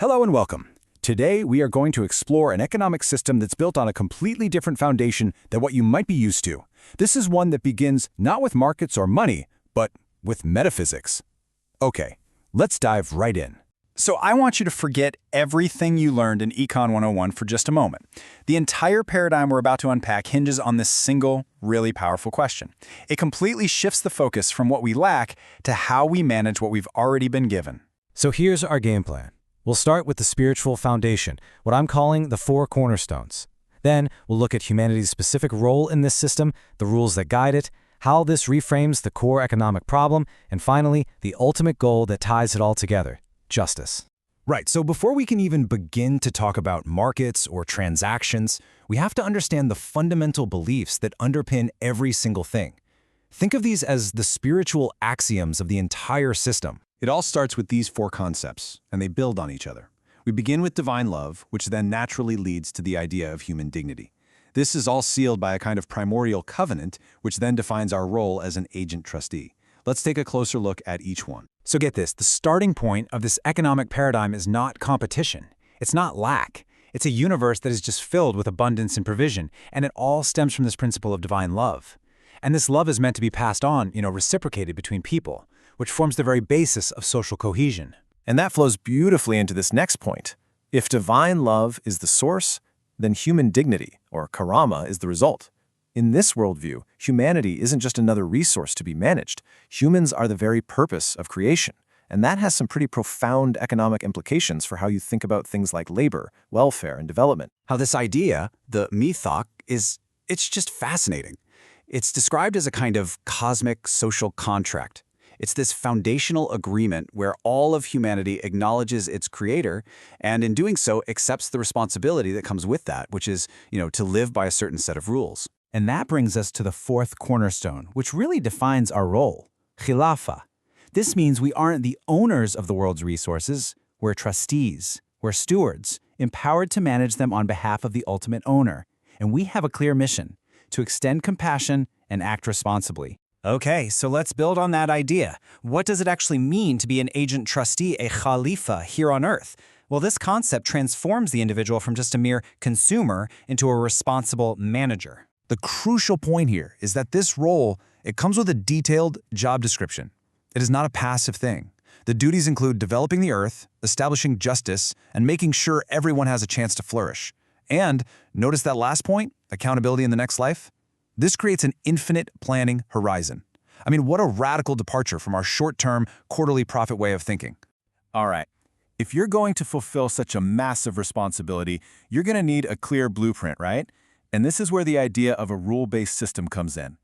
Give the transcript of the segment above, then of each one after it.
Hello and welcome. Today, we are going to explore an economic system that's built on a completely different foundation than what you might be used to. This is one that begins not with markets or money, but with metaphysics. Okay, let's dive right in. So I want you to forget everything you learned in Econ 101 for just a moment. The entire paradigm we're about to unpack hinges on this single, really powerful question. It completely shifts the focus from what we lack to how we manage what we've already been given. So here's our game plan. We'll start with the spiritual foundation, what I'm calling the four cornerstones. Then we'll look at humanity's specific role in this system, the rules that guide it, how this reframes the core economic problem, and finally, the ultimate goal that ties it all together, justice. Right, so before we can even begin to talk about markets or transactions, we have to understand the fundamental beliefs that underpin every single thing. Think of these as the spiritual axioms of the entire system. It all starts with these four concepts, and they build on each other. We begin with divine love, which then naturally leads to the idea of human dignity. This is all sealed by a kind of primordial covenant, which then defines our role as an agent trustee. Let's take a closer look at each one. So get this, the starting point of this economic paradigm is not competition. It's not lack. It's a universe that is just filled with abundance and provision, and it all stems from this principle of divine love. And this love is meant to be passed on, reciprocated between people, which forms the very basis of social cohesion. And that flows beautifully into this next point. If divine love is the source, then human dignity, or karama, is the result. In this worldview, humanity isn't just another resource to be managed. Humans are the very purpose of creation. And that has some pretty profound economic implications for how you think about things like labor, welfare, and development. How this idea, the mithaq, it's just fascinating. It's described as a kind of cosmic social contract. It's this foundational agreement where all of humanity acknowledges its creator, and in doing so accepts the responsibility that comes with that, which is, to live by a certain set of rules. And that brings us to the fourth cornerstone, which really defines our role, khilafa. This means we aren't the owners of the world's resources, we're trustees, we're stewards, empowered to manage them on behalf of the ultimate owner. And we have a clear mission, to extend compassion and act responsibly. Okay, so let's build on that idea. What does it actually mean to be an agent trustee, a khalifa, here on Earth? Well, this concept transforms the individual from just a mere consumer into a responsible manager. The crucial point here is that this role, it comes with a detailed job description. It is not a passive thing. The duties include developing the earth, establishing justice, and making sure everyone has a chance to flourish. And notice that last point, accountability in the next life? This creates an infinite planning horizon. I mean, what a radical departure from our short-term, quarterly profit way of thinking. All right. If you're going to fulfill such a massive responsibility, you're going to need a clear blueprint, right? And this is where the idea of a rule-based system comes in.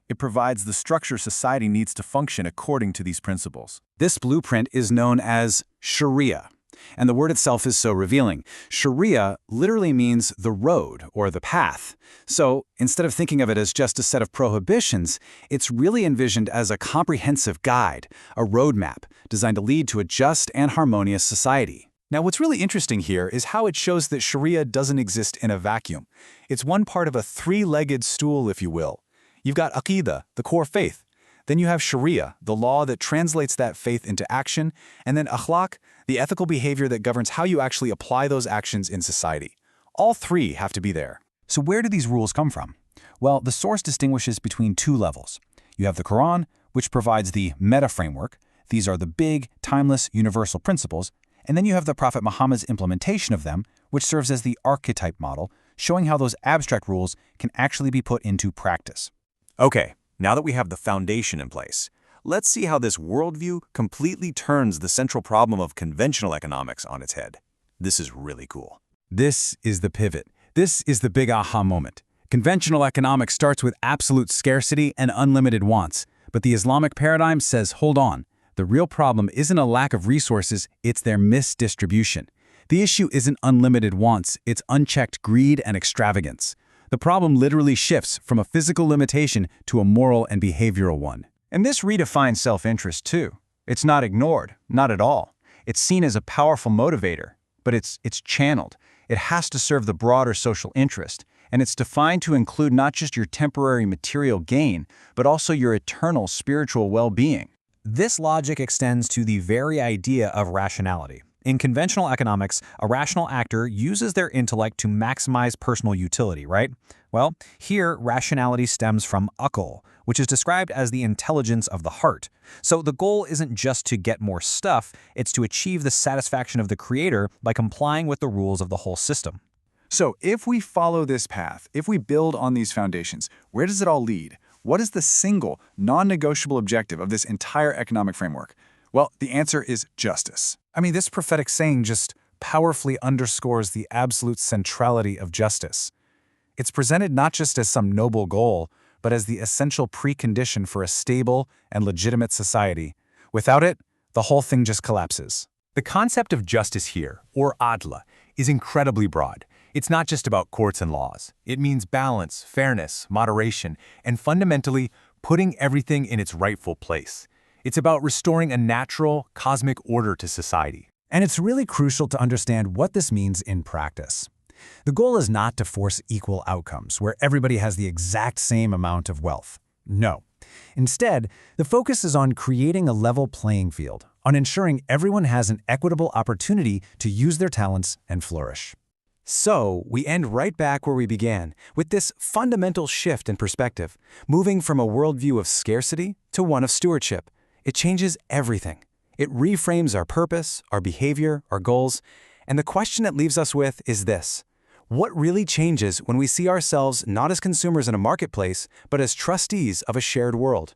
It provides the structure society needs to function according to these principles. This blueprint is known as Sharia, and the word itself is so revealing. Sharia literally means the road or the path. So instead of thinking of it as just a set of prohibitions, it's really envisioned as a comprehensive guide, a roadmap designed to lead to a just and harmonious society. Now, what's really interesting here is how it shows that Sharia doesn't exist in a vacuum. It's one part of a three-legged stool, if you will. You've got Aqidah, the core faith. Then you have Sharia, the law that translates that faith into action, and then Akhlaq, the ethical behavior that governs how you actually apply those actions in society. All three have to be there. So where do these rules come from? Well, the source distinguishes between two levels. You have the Quran, which provides the meta-framework. These are the big, timeless, universal principles. And then you have the Prophet Muhammad's implementation of them, which serves as the archetype model, showing how those abstract rules can actually be put into practice. Okay, now that we have the foundation in place, let's see how this worldview completely turns the central problem of conventional economics on its head. This is really cool. This is the pivot. This is the big aha moment. Conventional economics starts with absolute scarcity and unlimited wants, but the Islamic paradigm says, hold on. The real problem isn't a lack of resources, it's their misdistribution. The issue isn't unlimited wants, it's unchecked greed and extravagance. The problem literally shifts from a physical limitation to a moral and behavioral one. And this redefines self-interest too. It's not ignored, not at all. It's seen as a powerful motivator, but it's channeled. It has to serve the broader social interest, and it's defined to include not just your temporary material gain, but also your eternal spiritual well-being. This logic extends to the very idea of rationality. In conventional economics, a rational actor uses their intellect to maximize personal utility, right? Well, here, rationality stems from akal, which is described as the intelligence of the heart. So the goal isn't just to get more stuff, it's to achieve the satisfaction of the creator by complying with the rules of the whole system. So if we follow this path, if we build on these foundations, where does it all lead? What is the single, non-negotiable objective of this entire economic framework? Well, the answer is justice. I mean, this prophetic saying just powerfully underscores the absolute centrality of justice. It's presented not just as some noble goal, but as the essential precondition for a stable and legitimate society. Without it, the whole thing just collapses. The concept of justice here, or adla, is incredibly broad. It's not just about courts and laws. It means balance, fairness, moderation, and fundamentally putting everything in its rightful place. It's about restoring a natural, cosmic order to society. And it's really crucial to understand what this means in practice. The goal is not to force equal outcomes, where everybody has the exact same amount of wealth. No. Instead, the focus is on creating a level playing field, on ensuring everyone has an equitable opportunity to use their talents and flourish. So, we end right back where we began, with this fundamental shift in perspective, moving from a worldview of scarcity to one of stewardship. It changes everything. It reframes our purpose, our behavior, our goals, and the question it leaves us with is this: what really changes when we see ourselves not as consumers in a marketplace, but as trustees of a shared world?